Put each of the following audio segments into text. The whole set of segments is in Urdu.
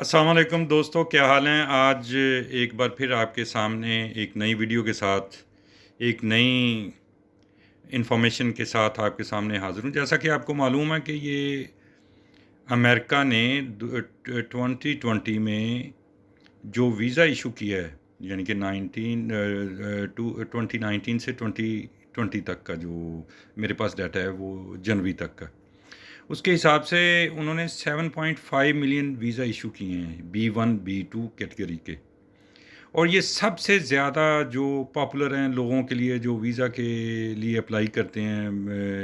السلام علیکم دوستو، کیا حال ہیں؟ آج ایک بار پھر آپ کے سامنے ایک نئی ویڈیو کے ساتھ ایک نئی انفارمیشن کے ساتھ آپ کے سامنے حاضر ہوں۔ جیسا کہ آپ کو معلوم ہے کہ یہ امریکہ نے 2020 میں جو ویزا ایشو کیا ہے، یعنی کہ 2019 سے 2020 تک کا جو میرے پاس ڈیٹا ہے وہ جنوری تک کا، اس کے حساب سے انہوں نے 7.5 ملین ویزا ایشو کیے ہیں B1 B2 کیٹیگری کے، اور یہ سب سے زیادہ جو پاپولر ہیں لوگوں کے لیے جو ویزا کے لیے اپلائی کرتے ہیں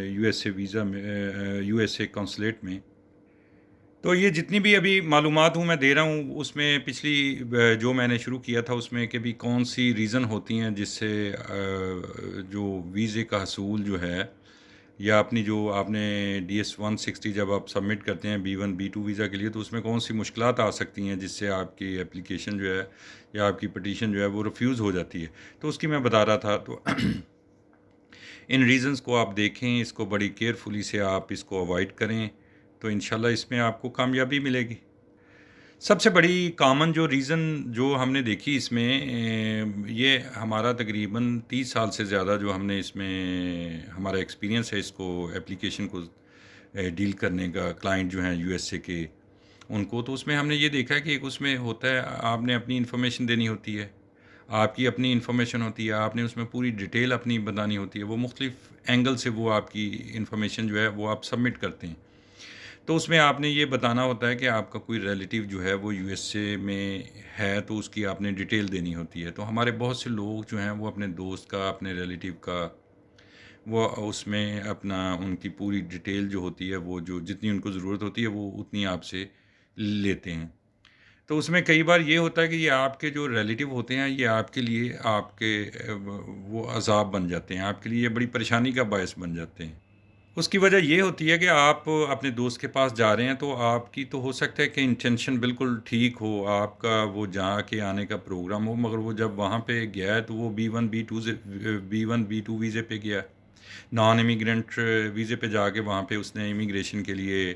یو ایس اے ویزا میں، یو ایس اے کونسلیٹ میں۔ تو یہ جتنی بھی ابھی معلومات میں دے رہا ہوں، اس میں پچھلی جو میں نے شروع کیا تھا اس میں کہ بھی کون سی ریزن ہوتی ہیں جس سے جو ویزے کا حصول جو ہے، یا اپنی جو آپ نے DS-160 جب آپ سبمٹ کرتے ہیں B1 B2 ویزا کے لیے، تو اس میں کون سی مشکلات آ سکتی ہیں جس سے آپ کی اپلیکیشن جو ہے یا آپ کی پٹیشن جو ہے وہ ریفیوز ہو جاتی ہے، تو اس کی میں بتا رہا تھا۔ تو ان ریزنز کو آپ دیکھیں، اس کو بڑی کیئرفلی سے آپ اس کو اوائڈ کریں، تو انشاءاللہ اس میں آپ کو کامیابی ملے گی۔ سب سے بڑی کامن جو ریزن جو ہم نے دیکھی اس میں، یہ ہمارا تقریباً 30 سال سے زیادہ جو ہم نے اس میں ہمارا ایکسپیرینس ہے اس کو اپلیکیشن کو ڈیل کرنے کا، کلائنٹ جو ہیں یو ایس اے کے ان کو، تو اس میں ہم نے یہ دیکھا کہ ایک اس میں ہوتا ہے، آپ نے اپنی انفارمیشن دینی ہوتی ہے، آپ کی اپنی انفارمیشن ہوتی ہے، آپ نے اس میں پوری ڈیٹیل اپنی بتانی ہوتی ہے، وہ مختلف اینگل سے وہ آپ کی انفارمیشن جو ہے وہ آپ سبمٹ کرتے ہیں۔ تو اس میں آپ نے یہ بتانا ہوتا ہے کہ آپ کا کوئی ریلیٹیو جو ہے وہ یو ایس اے میں ہے، تو اس کی آپ نے ڈیٹیل دینی ہوتی ہے۔ تو ہمارے بہت سے لوگ جو ہیں وہ اپنے دوست کا، اپنے ریلیٹیو کا، وہ اس میں اپنا ان کی پوری ڈیٹیل جو ہوتی ہے، وہ جو جتنی ان کو ضرورت ہوتی ہے وہ اتنی آپ سے لیتے ہیں۔ تو اس میں کئی بار یہ ہوتا ہے کہ یہ آپ کے جو ریلیٹیو ہوتے ہیں، یہ آپ کے لیے آپ کے وہ عذاب بن جاتے ہیں، آپ کے لیے یہ بڑی پریشانی کا باعث بن جاتے ہیں۔ اس کی وجہ یہ ہوتی ہے کہ آپ اپنے دوست کے پاس جا رہے ہیں، تو آپ کی تو ہو سکتا ہے کہ انٹینشن بالکل ٹھیک ہو، آپ کا وہ جا کے آنے کا پروگرام ہو، مگر وہ جب وہاں پہ گیا ہے تو وہ B1 B2 ویزے پہ گیا، نان امیگرینٹ ویزے پہ جا کے وہاں پہ اس نے امیگریشن کے لیے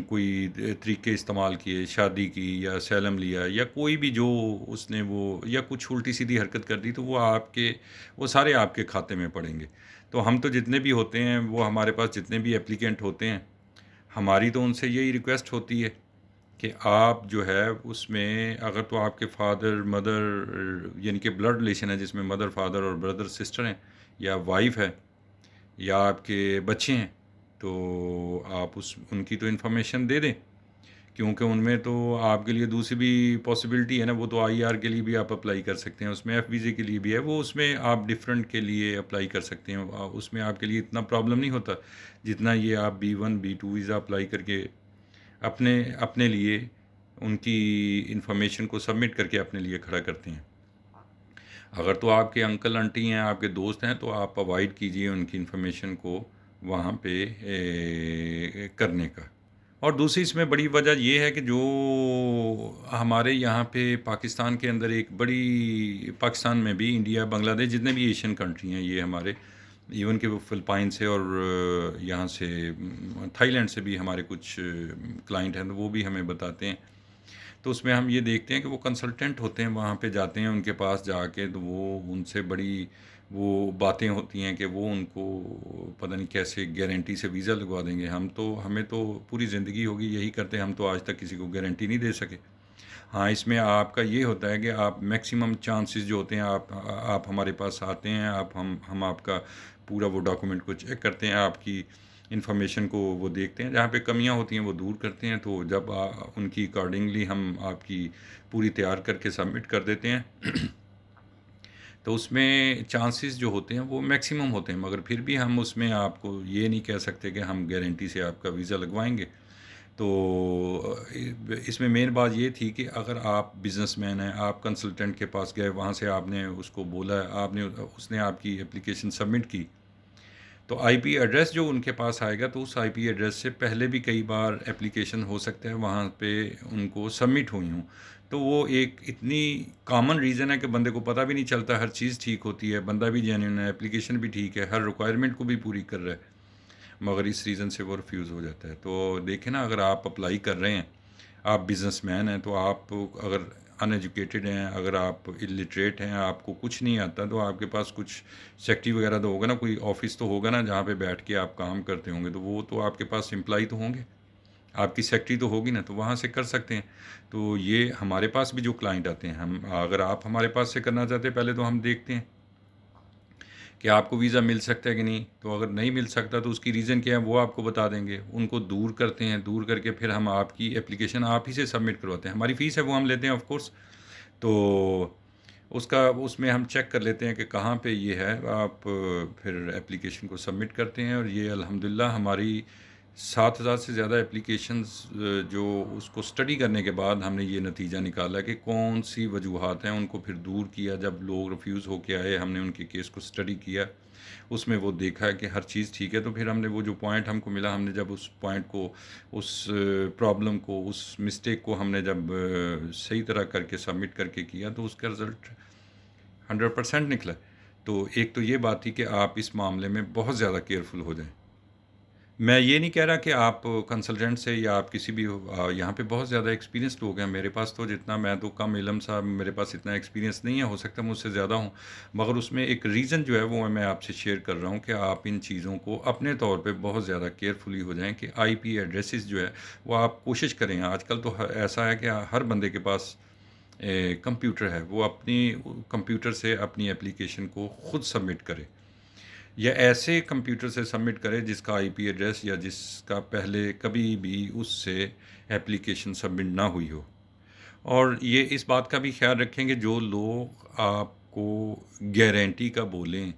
کوئی طریقے استعمال کیے، شادی کی یا سیلم لیا یا کوئی بھی جو اس نے وہ یا کچھ الٹی سیدھی حرکت کر دی، تو وہ سارے آپ کے کھاتے میں پڑیں گے۔ تو ہم تو جتنے بھی ہوتے ہیں، وہ ہمارے پاس جتنے بھی اپلیکینٹ ہوتے ہیں، ہماری تو ان سے یہی ریکویسٹ ہوتی ہے کہ آپ جو ہے اس میں اگر تو آپ کے فادر مدر، یعنی کہ بلڈ ریلیشن ہے جس میں مدر فادر اور بردر سسٹر ہیں، یا وائف ہے، یا آپ کے بچے ہیں، تو آپ ان کی تو انفارمیشن دے دیں، کیونکہ ان میں تو آپ کے لیے دوسری بھی پاسبلٹی ہے نا، وہ تو IR کے لیے بھی آپ اپلائی کر سکتے ہیں، اس میں F ویزے کے لیے بھی ہے، وہ اس میں آپ ڈفرینٹ کے لیے اپلائی کر سکتے ہیں، اس میں آپ کے لیے اتنا پرابلم نہیں ہوتا جتنا یہ آپ B1 B2 ویزا اپلائی کر کے اپنے لیے ان کی انفارمیشن کو سبمٹ کر کے اپنے لیے کھڑا کرتے ہیں۔ اگر تو آپ کے انکل انٹی ہیں، آپ کے دوست ہیں، تو آپ اوائڈ کیجئے ان کی انفارمیشن کو وہاں پہ کرنے کا۔ اور دوسری اس میں بڑی وجہ یہ ہے کہ جو ہمارے یہاں پہ پاکستان کے اندر ایک بڑی، پاکستان میں بھی، انڈیا، بنگلہ دیش، جتنے بھی ایشین کنٹری ہیں، یہ ہمارے ایون کہ وہ فلپائن سے اور یہاں سے تھائی لینڈ سے بھی ہمارے کچھ کلائنٹ ہیں، تو وہ بھی ہمیں بتاتے ہیں۔ تو اس میں ہم یہ دیکھتے ہیں کہ وہ کنسلٹنٹ ہوتے ہیں، وہاں پہ جاتے ہیں ان کے پاس جا کے، تو وہ ان سے بڑی وہ باتیں ہوتی ہیں کہ وہ ان کو پتہ نہیں کیسے گارنٹی سے ویزا لگوا دیں گے۔ ہمیں تو پوری زندگی ہوگی یہی کرتے، ہم تو آج تک کسی کو گارنٹی نہیں دے سکے۔ ہاں، اس میں آپ کا یہ ہوتا ہے کہ آپ میکسیمم چانسز جو ہوتے ہیں، آپ ہمارے پاس آتے ہیں، ہم آپ کا پورا وہ ڈاکومنٹ کو چیک کرتے ہیں، آپ کی انفارمیشن کو وہ دیکھتے ہیں، جہاں پہ کمیاں ہوتی ہیں وہ دور کرتے ہیں، تو جب ان کی اکارڈنگلی ہم آپ کی پوری تیار کر کے سبمٹ کر دیتے ہیں، تو اس میں چانسز جو ہوتے ہیں وہ میکسیمم ہوتے ہیں، مگر پھر بھی ہم اس میں آپ کو یہ نہیں کہہ سکتے کہ ہم گارنٹی سے آپ کا ویزا لگوائیں گے۔ تو اس میں مین بات یہ تھی کہ اگر آپ بزنس مین ہیں، آپ کنسلٹنٹ کے پاس گئے، وہاں سے آپ نے اس کو بولا، اس نے آپ کی اپلیکیشن سبمٹ کی، تو IP ایڈریس جو ان کے پاس آئے گا، تو اس IP ایڈریس سے پہلے بھی کئی بار اپلیکیشن ہو سکتا ہے وہاں پہ ان کو سبمٹ ہوئی ہوں، تو وہ ایک اتنی کامن ریزن ہے کہ بندے کو پتہ بھی نہیں چلتا، ہر چیز ٹھیک ہوتی ہے، بندہ بھی جینوئن ہے، اپلیکیشن بھی ٹھیک ہے، ہر ریکوائرمنٹ کو بھی پوری کر رہا ہے، مگر اس ریزن سے وہ ریفیوز ہو جاتا ہے۔ تو دیکھیں نا، اگر آپ اپلائی کر رہے ہیں، آپ بزنس مین ہیں تو آپ اگر ان ایجوکیٹڈ ہیں، اگر آپ الٹریٹ ہیں، آپ کو کچھ نہیں آتا، تو آپ کے پاس کچھ سیکٹری وغیرہ تو ہوگا نا، کوئی آفس تو ہوگا نا جہاں پہ بیٹھ کے آپ کام کرتے ہوں گے، تو وہ تو آپ کے پاس امپلائی تو ہوں گے، آپ کی سیکٹری تو ہوگی نا، تو وہاں سے کر سکتے ہیں۔ تو یہ ہمارے پاس بھی جو کلائنٹ آتے ہیں، ہم اگر آپ ہمارے پاس سے کرنا چاہتے ہیں، پہلے تو ہم دیکھتے ہیں کہ آپ کو ویزا مل سکتا ہے کہ نہیں، تو اگر نہیں مل سکتا تو اس کی ریزن کیا ہے وہ آپ کو بتا دیں گے، ان کو دور کرتے ہیں، دور کر کے پھر ہم آپ کی اپلیکیشن آپ ہی سے سبمٹ کرواتے ہیں، ہماری فیس ہے وہ ہم لیتے ہیں آف کورس۔ تو اس میں ہم چیک کر لیتے ہیں کہ کہاں پہ یہ ہے، آپ پھر اپلیکیشن کو سبمٹ کرتے ہیں، اور یہ الحمدللہ ہماری 7,000 سے زیادہ اپلیکیشنز جو اس کو اسٹڈی کرنے کے بعد ہم نے یہ نتیجہ نکالا کہ کون سی وجوہات ہیں، ان کو پھر دور کیا، جب لوگ ریفیوز ہو کے آئے ہم نے ان کے کیس کو اسٹڈی کیا، اس میں وہ دیکھا کہ ہر چیز ٹھیک ہے، تو پھر ہم نے وہ جو پوائنٹ ہم کو ملا، ہم نے جب اس پوائنٹ کو، اس پرابلم کو، اس مسٹیک کو ہم نے جب صحیح طرح کر کے سبمٹ کر کے کیا، تو اس کا رزلٹ 100% نکلا۔ تو ایک تو یہ بات تھی کہ آپ اس معاملے میں بہت زیادہ کیئرفل ہو جائیں۔ میں یہ نہیں کہہ رہا کہ آپ کنسلٹنٹ سے یا آپ کسی بھی یہاں پہ بہت زیادہ ایکسپیرینس لوگ ہیں، میرے پاس تو جتنا، میں تو کم علم صاحب، میرے پاس اتنا ایکسپیرینس نہیں ہے، ہو سکتا ہے مجھ سے زیادہ ہوں، مگر اس میں ایک ریزن جو ہے وہ میں آپ سے شیئر کر رہا ہوں کہ آپ ان چیزوں کو اپنے طور پہ بہت زیادہ کیئرفلی ہو جائیں کہ آئی پی ایڈریسز جو ہے وہ آپ کوشش کریں۔ آج کل تو ایسا ہے کہ ہر بندے کے پاس کمپیوٹر ہے، وہ اپنی کمپیوٹر سے اپنی اپلیکیشن کو خود سبمٹ کرے، یا ایسے کمپیوٹر سے سبمٹ کرے جس کا آئی پی ایڈریس یا جس کا پہلے کبھی بھی اس سے ایپلیکیشن سبمٹ نہ ہوئی ہو۔ اور یہ اس بات کا بھی خیال رکھیں کہ جو لوگ آپ کو گارنٹی کا بولیں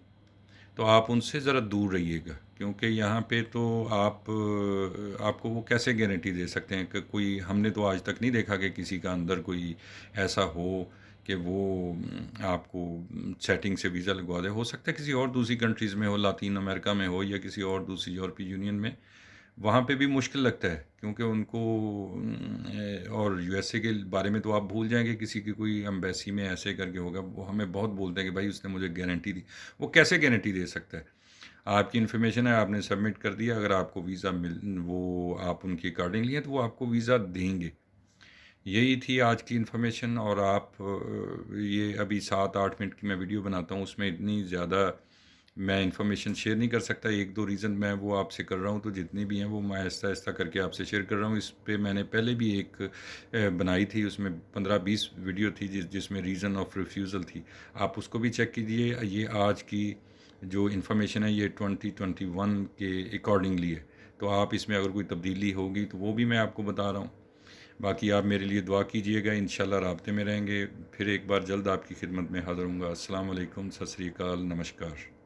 تو آپ ان سے ذرا دور رہیے گا، کیونکہ یہاں پہ تو آپ کو وہ کیسے گارنٹی دے سکتے ہیں کہ کوئی، ہم نے تو آج تک نہیں دیکھا کہ کسی کا اندر کوئی ایسا ہو کہ وہ آپ کو سیٹنگ سے ویزا لگوا دے۔ ہو سکتا ہے کسی اور دوسری کنٹریز میں ہو، لاطین امریکہ میں ہو، یا کسی اور دوسری یورپی یونین میں، وہاں پہ بھی مشکل لگتا ہے، کیونکہ ان کو اور یو ایس اے کے بارے میں تو آپ بھول جائیں گے، کسی کی کوئی امبیسی میں ایسے کر کے ہوگا، وہ ہمیں بہت بولتے ہیں کہ بھائی اس نے مجھے گارنٹی دی، وہ کیسے گارنٹی دے سکتا ہے؟ آپ کی انفارمیشن ہے، آپ نے سبمٹ کر دیا، اگر آپ کو ویزا وہ آپ ان کی اکارڈنگلی ہیں تو وہ آپ کو ویزا دیں گے۔ یہی تھی آج کی انفارمیشن، اور آپ یہ ابھی 7-8 منٹ کی میں ویڈیو بناتا ہوں، اس میں اتنی زیادہ میں انفارمیشن شیئر نہیں کر سکتا، ایک دو ریزن میں وہ آپ سے کر رہا ہوں، تو جتنی بھی ہیں وہ میں آہستہ آہستہ کر کے آپ سے شیئر کر رہا ہوں۔ اس پہ میں نے پہلے بھی ایک بنائی تھی، اس میں 15-20 ویڈیو تھی جس میں ریزن آف ریفیوزل تھی، آپ اس کو بھی چیک کیجیے۔ یہ آج کی جو انفارمیشن ہے یہ 2021 کے اکارڈنگلی ہے، تو آپ اس میں اگر کوئی تبدیلی ہوگی تو وہ بھی میں آپ کو بتا رہا ہوں۔ باقی آپ میرے لیے دعا کیجیے گا، انشاءاللہ رابطے میں رہیں گے، پھر ایک بار جلد آپ کی خدمت میں حاضر ہوں گا۔ السلام علیکم، ست سری اکال، نمسکار۔